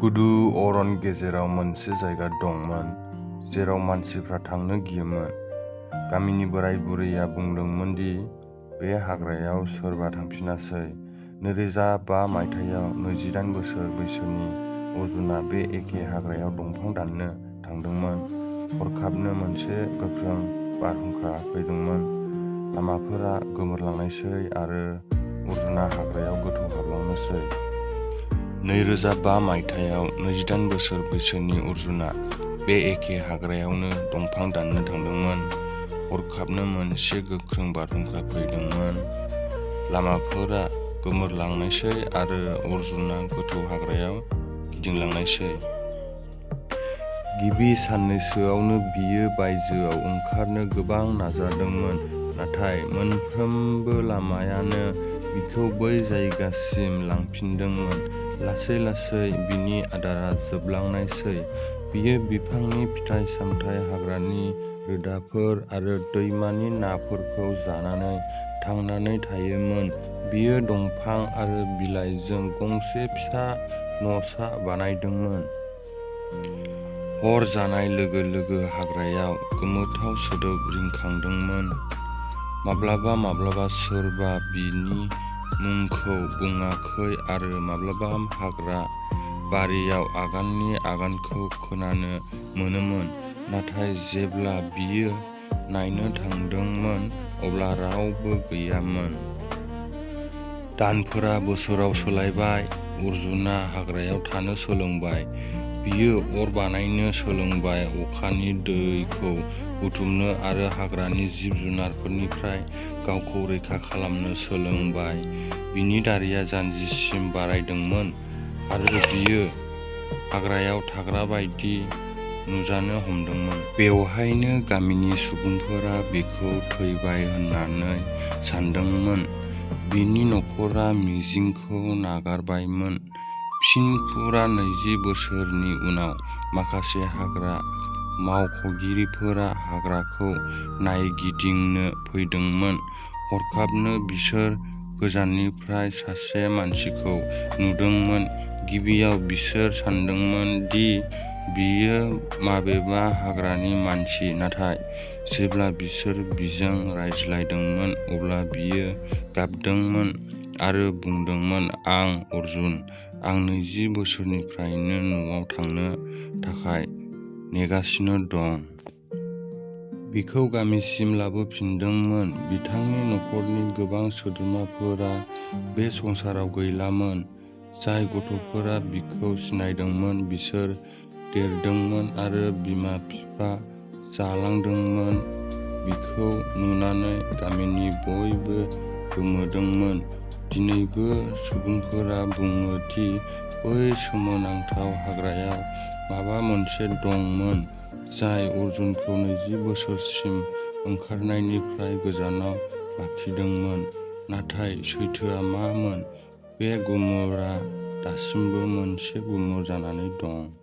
गुदु अरन गेजेराव मोनसे जायगा दंमोन जेराव मानसिफ्रा थांनो गियोमोन। गामिनि बोराय बुरैया बुंदोंमोन दि बे हाग्रायाव सोरबा थांफिनासै। 2005 मायथाइयाव 28 बोसोर बैसोनि अर्जुना बे एखे हाग्रायाव दंफां दाननो थांदोंमोन। हरखाबनो मोनसे गोख्रों बारहुंखा फैदोंमोन। लामाफोरा गोमोरलांनायसै आरो अर्जुना हाग्रायाव गोथौ हाबलांनोसै। 2005 मायथाइयाव 28 बोसोर बैसोनि अर्जुना बे एखे हाग्रायावनो दंफां दाननो थांदोंमोन। हरखाबनो मोनसे गोख्रों बारहुंखा फैदोंमोन। लामाफोरा गोमोरलांनायसै आरो अर्जुना गोथौ हाग्रायाव गिदिंलांनायसै। गिबि साननैसोआवनो बियो बायजोआव ओंखारनो गोबां नाजादोंमोन, नाथाय मोनफ्रोमबो लामायानो बिखौ बै जायगासिम लांफिनदोंमोन। लासै-लासै बिनि आदारा जोबलांनायसै। बियो बिफांनि फिथाइ-सामथाइ, हाग्रानि रोदाफोर आरो दैमानि नाफोरखौ जानानै थांनानै थायोमोन। बियो दंफां आरो बिलाइजों गंसे फिसा न'सा बानायदोंमोन। हर जानाय लोगो-लोगो हाग्रायाव गोमोथाव सोदोब रिंखांदोंमोन। माब्लाबा सोरबा बिनि मुंखौ बुङाखै आरो माब्लाबा हाग्रा बारियाव आगाननि आगानखौ खोनानो मोनोमोन। नाथाय जेब्ला बियो नायनो थांदोंमोन अब्ला रावबो गैयामोन। दानफोरा बोसोराव सोलायबाय। अर्जुना हाग्रायाव थानो सोलोंबाय। बियो अर बानायनो सोलोंबाय, अखानि दैखौ बुथुमनो आरो हाग्रानि जिब-जुनारफोरनिफ्राय गावखौ रैखा खालामनो सोलोंबाय। बिनि दारिया जानजिसिम बारायदोंमोन आरो बियो हाग्रायाव थाग्रा बायदि नुजानो हमदोंमोन। बेवहायनो गामिनि सुबुंफोरा बिखौ थैबाय होननानै सानदोंमोन। बिनि नखरा मिजिंखौ नागारबायमोन। फिन फुरा 20 बोसोरनि उनाव माखासे हाग्रा मावख'गिरिफोरा हाग्राखौ नायगिदिंनो फैदोंमोन। हरखाबनो बिसोर गोजाननिफ्राय सासे मानसिखौ नुदोंमोन। गिबियाव बिसोर सानदोंमोन दि बियो माबेबा हाग्रानि मानसि, नाथाय जेब्ला बिसोर बिजों रायज्लायदोंमोन अब्ला बियो गाबदोंमोन आरो बुंदोंमोन, "आं अर्जुन। आं 20 बोसोरनिफ्रायनो न'आव थांनो थाखाय नेगासिनो दं।" बिखौ गामिसिम लाबोफिनदोंमोन। बिथांनि नखरनि गोबां सोद्रोमाफोरा बे संसाराव गैलामोन। जाय गथ'फोरा बिखौ सिनायदोंमोन बिसोर देरदोंमोन आरो बिमा-बिफा जालांदोंमोन। बिखौ नुनानै गामिनि बयबो गोमोदोंमोन। दिनैबो सुबुंफोरा बुङो दि बै सोमोनांथाव हाग्रायाव माबा मोनसे दंमोन जाय अर्जुनखौ 20 बोसोरसिम ओंखारनायनिफ्राय गोजानाव लाखिदोंमोन। नाथाय सैथोआ मामोन? बे गुमुरआ दासिमबो मोनसे गुमुर जानानै दं।